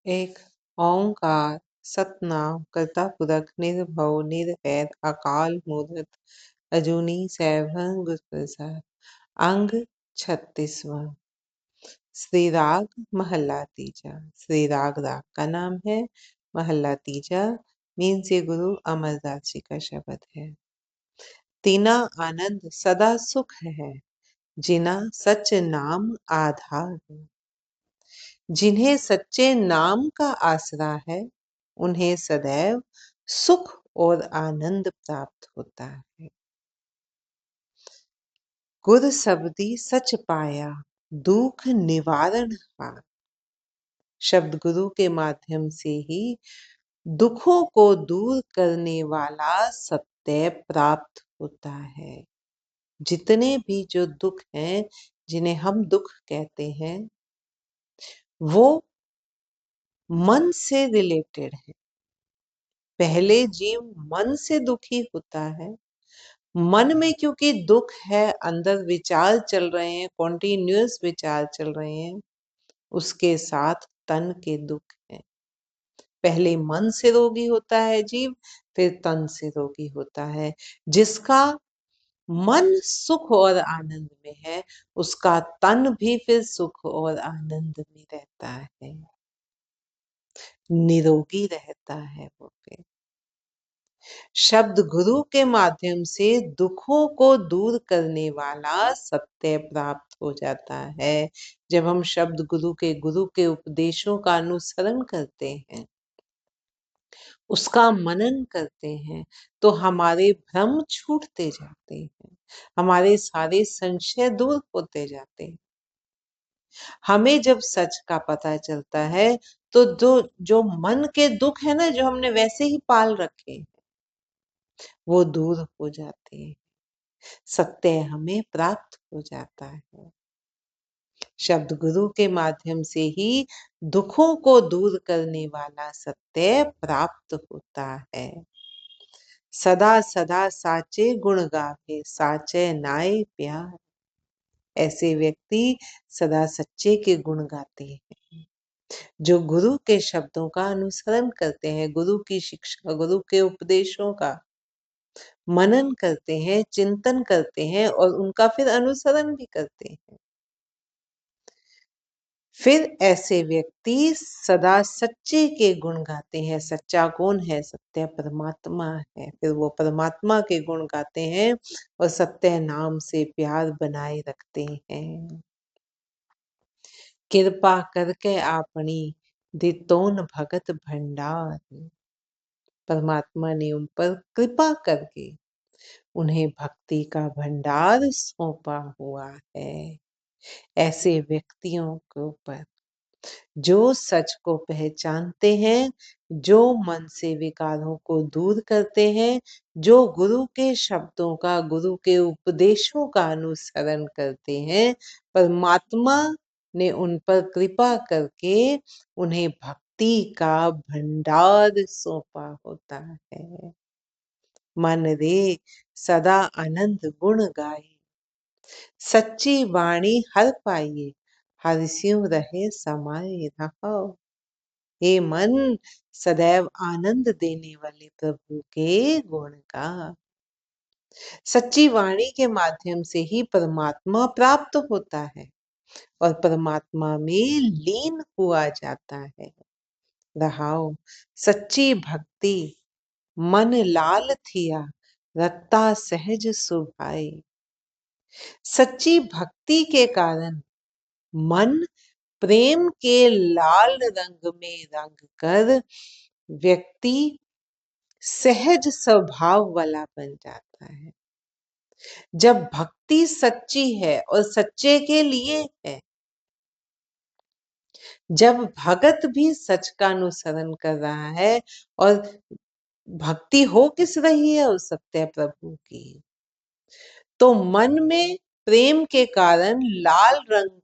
एक ओंकार सतनाम करता पुरख निर्भव निर्वैर अकाल मूर्त अजूनी सैभं गुर प्रसाद। अंग 36वां। श्री राग महला तीजा। श्री राग का नाम है। महला तीजा मीन से गुरु अमरदास जी का शब्द है। तीना आनंद सदा सुख है, जिना सच नाम आधार। जिन्हें सच्चे नाम का आसरा है, उन्हें सदैव सुख और आनंद प्राप्त होता है। गुर शब्दी सच पाया, दुख निवारण हार। शब्द गुरु के माध्यम से ही दुखों को दूर करने वाला सत्य प्राप्त होता है। जितने भी जो दुख हैं, जिन्हें हम दुख कहते हैं, वो मन से रिलेटेड है। पहले जीव मन से दुखी होता है। मन में क्योंकि दुख है, अंदर विचार चल रहे हैं, कॉन्टिन्यूअस विचार चल रहे हैं, उसके साथ तन के दुख है। पहले मन से रोगी होता है जीव, फिर तन से रोगी होता है। जिसका मन सुख और आनंद में है, उसका तन भी फिर सुख और आनंद में रहता है, निरोगी रहता है वो फिर। शब्द गुरु के माध्यम से दुखों को दूर करने वाला सत्य प्राप्त हो जाता है। जब हम शब्द गुरु के उपदेशों का अनुसरण करते हैं, उसका मनन करते हैं, तो हमारे भ्रम छूटते जाते हैं, हमारे सारे संशय दूर होते जाते हैं। हमें जब सच का पता चलता है, तो जो मन के दुख है ना, जो हमने वैसे ही पाल रखे, वो दूर हो जाते हैं। सत्य हमें प्राप्त हो जाता है। शब्द गुरु के माध्यम से ही दुखों को दूर करने वाला सत्य प्राप्त होता है। सदा सदा साचे गुण गावे, साचे नाय प्यार। ऐसे व्यक्ति सदा सच्चे के गुण गाते हैं, जो गुरु के शब्दों का अनुसरण करते हैं, गुरु की शिक्षा, गुरु के उपदेशों का मनन करते हैं, चिंतन करते हैं और उनका फिर अनुसरण भी करते हैं। फिर ऐसे व्यक्ति सदा सच्चे के गुण गाते हैं। सच्चा कौन है? सत्य परमात्मा है। फिर वो परमात्मा के गुण गाते हैं और सत्य नाम से प्यार बनाए रखते हैं। कृपा करके आपनी दितोन भगत भंडार। परमात्मा ने उन पर कृपा करके उन्हें भक्ति का भंडार सौंपा हुआ है। ऐसे व्यक्तियों के ऊपर जो सच को पहचानते हैं, जो मन से विकारों को दूर करते हैं, जो गुरु के शब्दों का, गुरु के उपदेशों का अनुसरण करते हैं, परमात्मा ने उन पर कृपा करके उन्हें भक्ति का भंडार सौंपा होता है। मन रे सदा आनंद गुण गाए, सच्ची वाणी हर पाइए, हर्षियों रहे समाये रहो। हे मन, सदैव आनंद देने वाले प्रभु के गुण गा। सच्ची वाणी के माध्यम से ही परमात्मा प्राप्त होता है और परमात्मा में लीन हुआ जाता है। रहाओ सच्ची भक्ति मन लाल थिया, रखता सहज सुभाए। सच्ची भक्ति के कारण मन प्रेम के लाल रंग में रंग कर व्यक्ति सहज स्वभाव वाला बन जाता है। जब भक्ति सच्ची है और सच्चे के लिए है, जब भगत भी सच का अनुसरण कर रहा है और भक्ति हो किस रही है? उस सत्य प्रभु की, तो मन में प्रेम के कारण लाल रंग,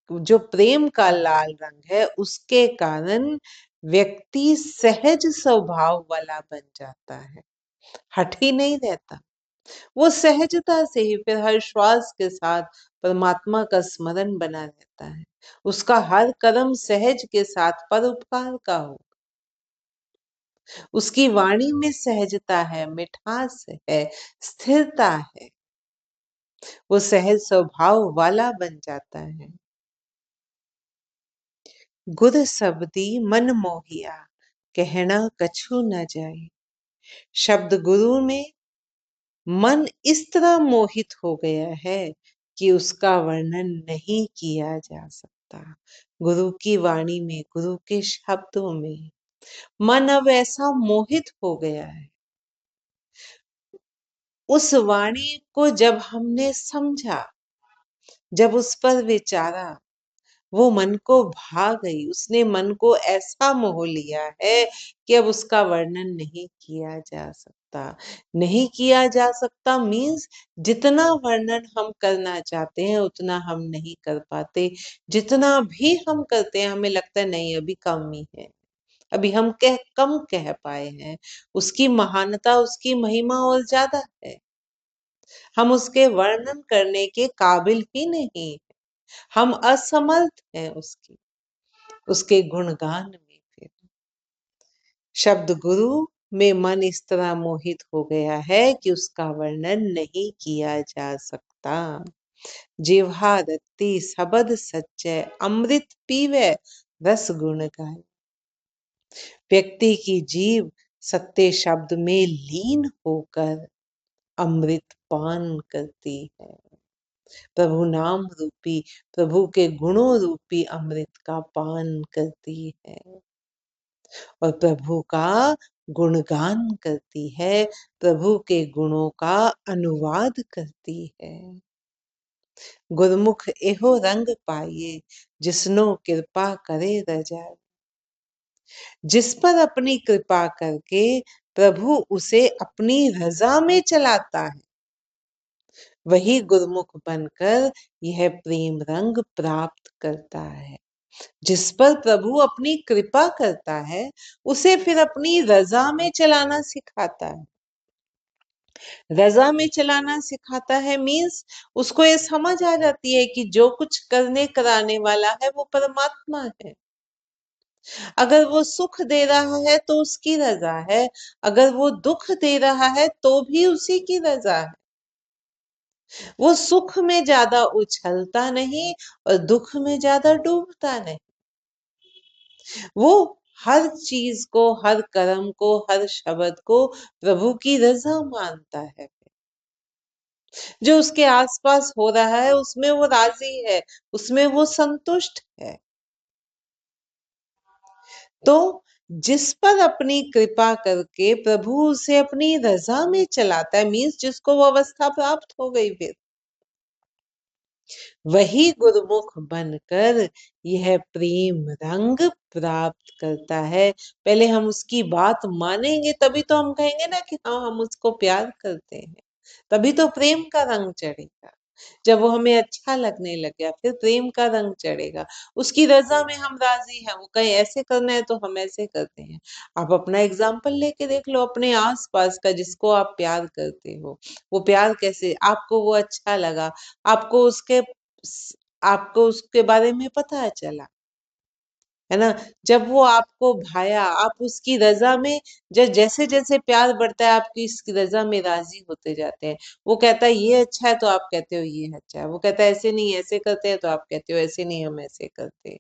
जो प्रेम का लाल रंग है, उसके कारण व्यक्ति सहज स्वभाव वाला बन जाता है, हठी नहीं रहता। वो सहजता से ही फिर हर श्वास के साथ परमात्मा का स्मरण बना रहता है। उसका हर कर्म सहज के साथ परोपकार का हो। उसकी वाणी में सहजता है, मिठास है, स्थिरता है। वो सहज स्वभाव वाला बन जाता है। गुर शब्दी मन मोहिया, कहना कछु न जाए। शब्द गुरु में मन इस तरह मोहित हो गया है कि उसका वर्णन नहीं किया जा सकता। गुरु की वाणी में, गुरु के शब्दों में मन अब ऐसा मोहित हो गया है। उस वाणी को जब हमने समझा, जब उस पर विचारा, वो मन को भा गई। उसने मन को ऐसा मोह लिया है कि अब उसका वर्णन नहीं किया जा सकता। नहीं किया जा सकता मीन्स जितना वर्णन हम करना चाहते हैं उतना हम नहीं कर पाते। जितना भी हम करते हैं हमें लगता है नहीं अभी कमी है, अभी हम कम कह पाए हैं। उसकी महानता, उसकी महिमा और ज्यादा है। हम उसके वर्णन करने के काबिल ही नहीं, हम असमर्थ हैं उसके गुणगान में। फिर शब्द गुरु में मन इस तरह मोहित हो गया है कि उसका वर्णन नहीं किया जा सकता। जिह्वा रत्ती शब्द सच्चे, अमृत पीवे रस गुण गाए। व्यक्ति की जीव सत्य शब्द में लीन होकर अमृत पान करती है। प्रभु नाम रूपी, प्रभु के गुणों रूपी अमृत का पान करती है और प्रभु का गुणगान करती है, प्रभु के गुणों का अनुवाद करती है। गुरमुख एहो रंग पाइए, जिसनो कृपा करे रजाए। जिस पर अपनी कृपा करके प्रभु उसे अपनी रजा में चलाता है, वही गुरमुख बनकर यह प्रेम रंग प्राप्त करता है। जिस पर प्रभु अपनी कृपा करता है उसे फिर अपनी रजा में चलाना सिखाता है। रजा में चलाना सिखाता है मीन्स उसको ये समझ आ जाती है कि जो कुछ करने कराने वाला है वो परमात्मा है। अगर वो सुख दे रहा है तो उसकी रजा है, अगर वो दुख दे रहा है तो भी उसी की रजा है। वो सुख में ज्यादा उछलता नहीं और दुख में ज्यादा डूबता नहीं। वो हर चीज को, हर कर्म को, हर शब्द को प्रभु की रजा मानता है। जो उसके आसपास हो रहा है उसमें वो राजी है, उसमें वो संतुष्ट है। तो जिस पर अपनी कृपा करके प्रभु उसे अपनी रजा में चलाता है मीन्स जिसको वो अवस्था प्राप्त हो गई, फिर वही गुरुमुख बनकर यह प्रेम रंग प्राप्त करता है। पहले हम उसकी बात मानेंगे तभी तो हम कहेंगे ना कि हाँ हम उसको प्यार करते हैं, तभी तो प्रेम का रंग चढ़ेगा। जब वो हमें अच्छा लगने लग गया फिर प्रेम का रंग चढ़ेगा। उसकी रजा में हम राजी हैं, वो कहीं ऐसे करना है तो हम ऐसे करते हैं। आप अपना एग्जाम्पल लेके देख लो अपने आसपास का, जिसको आप प्यार करते हो वो प्यार कैसे, आपको वो अच्छा लगा, आपको उसके आपको उसके बारे में पता चला, है ना। जब वो आपको भाया, आप उसकी रजा में, जैसे जैसे प्यार बढ़ता है आपकी इसकी रजा में राजी होते जाते हैं। वो कहता है ये अच्छा है तो आप कहते हो ये अच्छा है, वो कहता है ऐसे नहीं ऐसे करते हैं तो आप कहते हो ऐसे नहीं हम ऐसे करते हैं।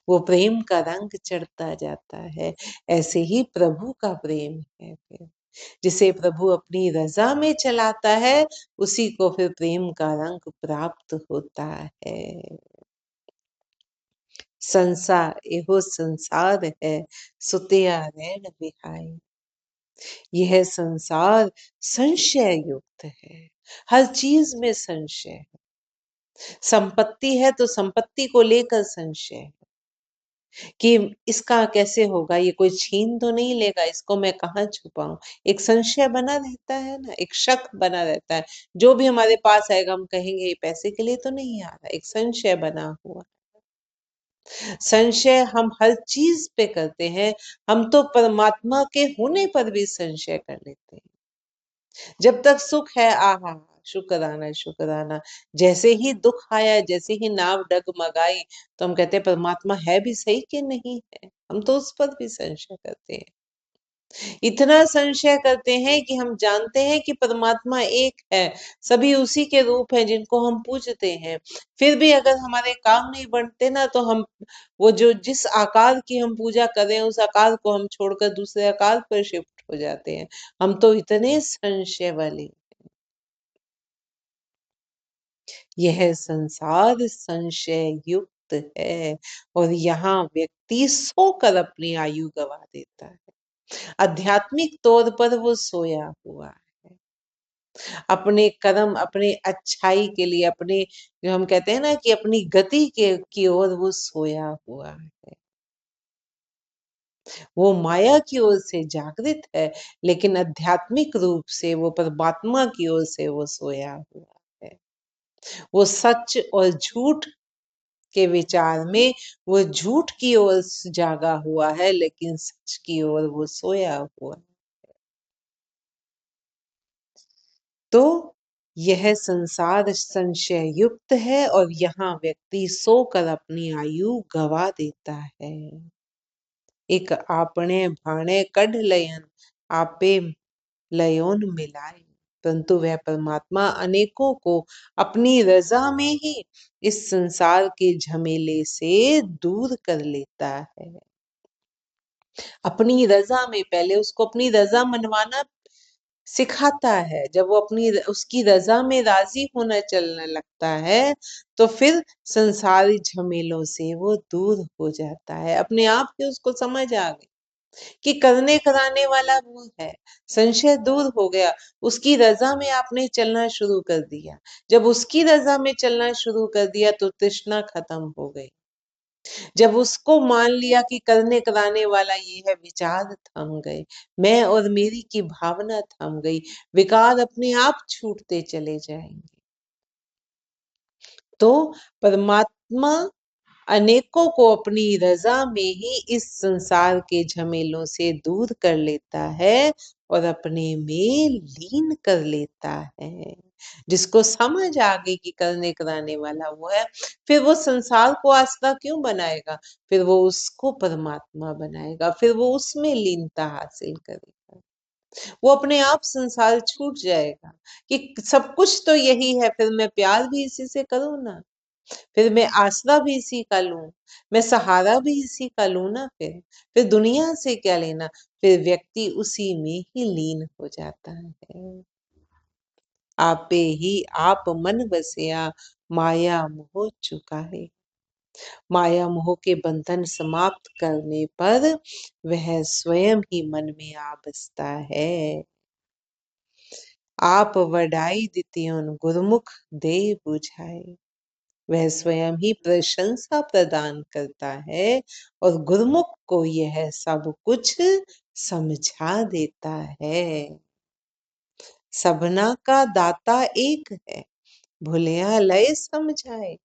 वो प्रेम का रंग चढ़ता जाता है। ऐसे ही प्रभु का प्रेम है फिर, जिसे प्रभु अपनी रजा में चलाता है उसी को फिर प्रेम का रंग प्राप्त होता है। संसार एहो संसार है, सुतिया रैन बिहाई। यह संसार संशय युक्त है, हर चीज में संशय है। संपत्ति है तो संपत्ति को लेकर संशय है कि इसका कैसे होगा, ये कोई छीन तो नहीं लेगा, इसको मैं कहाँ छुपाऊं। एक संशय बना रहता है ना, एक शक बना रहता है। जो भी हमारे पास आएगा हम कहेंगे ये पैसे के लिए तो नहीं आ रहा, एक संशय बना हुआ। संशय हम हर चीज पे करते हैं, हम तो परमात्मा के होने पर भी संशय कर लेते हैं। जब तक सुख है, आहा, शुक्राना शुक्राना। जैसे ही दुख आया, जैसे ही नाव डगमगाई, तो हम कहते हैं परमात्मा है भी सही कि नहीं है। हम तो उस पर भी संशय करते हैं। इतना संशय करते हैं कि हम जानते हैं कि परमात्मा एक है, सभी उसी के रूप हैं जिनको हम पूजते हैं। फिर भी अगर हमारे काम नहीं बनते ना, तो हम वो जो जिस आकार की हम पूजा कर रहे हैं, उस आकार को हम छोड़कर दूसरे आकार पर शिफ्ट हो जाते हैं। हम तो इतने संशय वाले। यह संसार संशय युक्त है, और यहाँ व्यक्ति सोकर अपनी आयु गवा देता है। आध्यात्मिक तौर पर वो सोया हुआ है, अपने कर्म, अपने अच्छाई के लिए, अपने जो हम कहते हैं ना कि अपनी गति के की ओर वो सोया हुआ है। वो माया की ओर से जागृत है, लेकिन आध्यात्मिक रूप से वो परमात्मा की ओर से वो सोया हुआ है। वो सच और झूठ के विचार में वो झूठ की ओर जागा हुआ है, लेकिन सच की ओर वो सोया हुआ है। तो यह संसार संशय युक्त है, और यहाँ व्यक्ति सोकर अपनी आयु गवा देता है। एक आपने भाणे कढ़ लयन, आपे लयोन मिलाए। परंतु वह परमात्मा अनेकों को अपनी रजा में ही इस संसार के झमेले से दूर कर लेता है। अपनी रजा में पहले उसको अपनी रजा मनवाना सिखाता है। जब वो अपनी उसकी रजा में राजी होना चलने लगता है, तो फिर संसारी झमेलों से वो दूर हो जाता है। अपने आप ही उसको समझ आ गई कि करने कराने वाला वो है। संशय दूर हो गया, उसकी रजा में आपने चलना शुरू कर दिया। जब उसकी रजा में चलना शुरू कर दिया, तो तृष्णा खत्म हो गई। जब उसको मान लिया कि करने कराने वाला ये है, विचार थम गए, मैं और मेरी की भावना थम गई, विकार अपने आप छूटते चले जाएंगे। तो परमात्मा अनेकों को अपनी रजा में ही इस संसार के झमेलों से दूर कर लेता है, और अपने में लीन कर लेता है। जिसको समझ आ गई कि करने कराने वाला वो है, फिर वो संसार को आस्था क्यों बनाएगा? फिर वो उसको परमात्मा बनाएगा, फिर वो उसमें लीनता हासिल करेगा। वो अपने आप संसार छूट जाएगा कि सब कुछ तो यही है, फिर मैं प्यार भी इसी से करूं ना, फिर मैं आसरा भी इसी का लूं, मैं सहारा भी इसी का लूं ना, फिर दुनिया से क्या लेना। फिर व्यक्ति उसी में ही लीन हो जाता है। आपे ही आप मन बसिया, माया मोह चुकाए। माया मोह के बंधन समाप्त करने पर वह स्वयं ही मन में आ बसता है। आप वडाई दित्योन गुरुमुख दे बुझाए। वह स्वयं ही प्रशंसा प्रदान करता है, और गुरुमुख को यह सब कुछ समझा देता है। सबना का दाता एक है, भुलिया लय समझाए।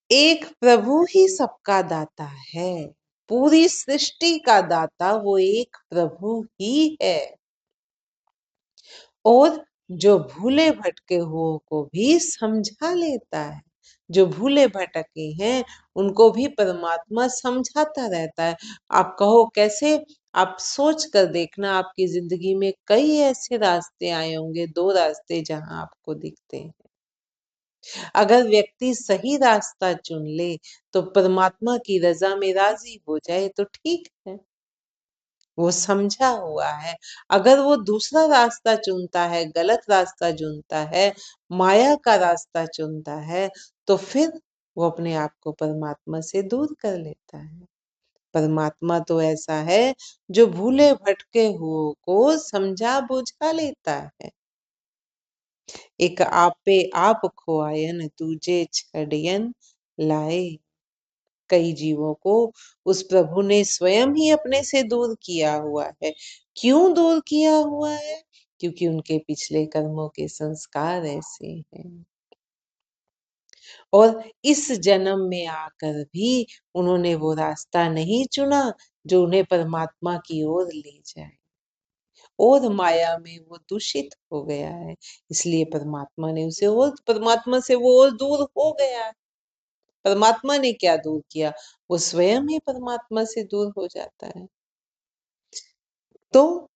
एक प्रभु ही सबका दाता है, पूरी सृष्टि का दाता वो एक प्रभु ही है। और जो भूले भटके हुओं को भी समझा लेता है। जो भूले भटके हैं, उनको भी परमात्मा समझाता रहता है। आप कहो कैसे? आप सोच कर देखना, आपकी जिंदगी में कई ऐसे रास्ते आए होंगे, दो रास्ते जहां आपको दिखते हैं। अगर व्यक्ति सही रास्ता चुन ले, तो परमात्मा की रजा में राजी हो जाए तो ठीक है, वो समझा हुआ है। अगर वो दूसरा रास्ता चुनता है, गलत रास्ता चुनता है, माया का रास्ता चुनता है, तो फिर वो अपने आप को परमात्मा से दूर कर लेता है। परमात्मा तो ऐसा है जो भूले भटके हुओं को समझा बुझा लेता है। एक आपे आप खोआयन, दूजे छड़ियन लाए। कई जीवों को उस प्रभु ने स्वयं ही अपने से दूर किया हुआ है। क्यों दूर किया हुआ है? क्योंकि उनके पिछले कर्मों के संस्कार ऐसे हैं, और इस जन्म में आकर भी उन्होंने वो रास्ता नहीं चुना जो उन्हें परमात्मा की ओर ले जाए। और माया में वो दूषित हो गया है, इसलिए परमात्मा से वो और दूर हो गया है। परमात्मा ने क्या दूर किया, वो स्वयं ही परमात्मा से दूर हो जाता है। तो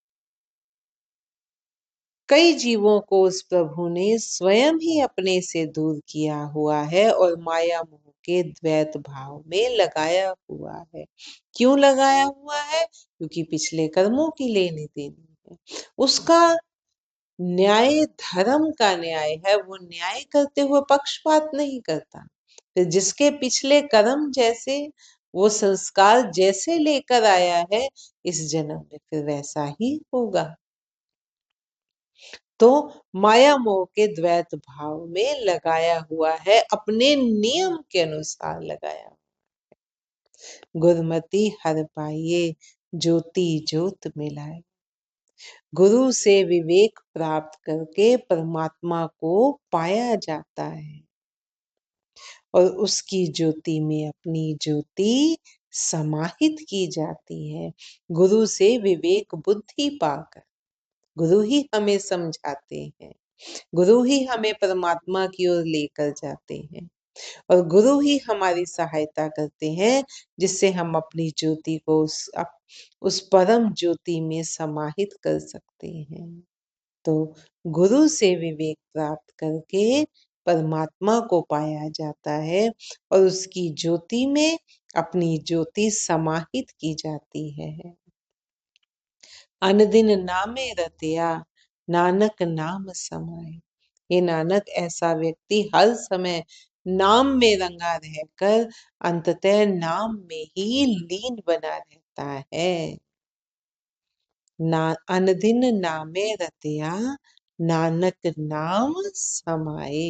कई जीवों को उस प्रभु ने स्वयं ही अपने से दूर किया हुआ है और माया मोह के द्वैत भाव में लगाया हुआ है। क्यों लगाया हुआ है? क्योंकि पिछले कर्मों की लेनी देनी है। उसका न्याय धर्म का न्याय है, वो न्याय करते हुए पक्षपात नहीं करता। तो जिसके पिछले कर्म जैसे, वो संस्कार जैसे लेकर आया है, इस जन्म में फिर वैसा ही होगा। तो माया मोह के द्वैत भाव में लगाया हुआ है, अपने नियम के अनुसार लगाया। गुरुमति हर पाइये, ज्योति ज्योत मिलाए। गुरु से विवेक प्राप्त करके परमात्मा को पाया जाता है और उसकी ज्योति में अपनी ज्योति समाहित की जाती है। गुरु से विवेक बुद्धि पाकर, गुरु ही हमें समझाते हैं, गुरु ही हमें परमात्मा की ओर लेकर जाते हैं और गुरु ही हमारी सहायता करते हैं, जिससे हम अपनी ज्योति को उस परम ज्योति में समाहित कर सकते हैं। तो गुरु से विवेक प्राप्त करके परमात्मा को पाया जाता है और उसकी ज्योति में अपनी ज्योति समाहित की जाती है। अनदिन नामे रतिया, नानक नाम समाए। ये नानक, ऐसा व्यक्ति हर समय नाम में रंगा रहकर अंततः नाम में ही लीन बना रहता है। ना अनदिन नामे रतिया, नानक नाम समाए।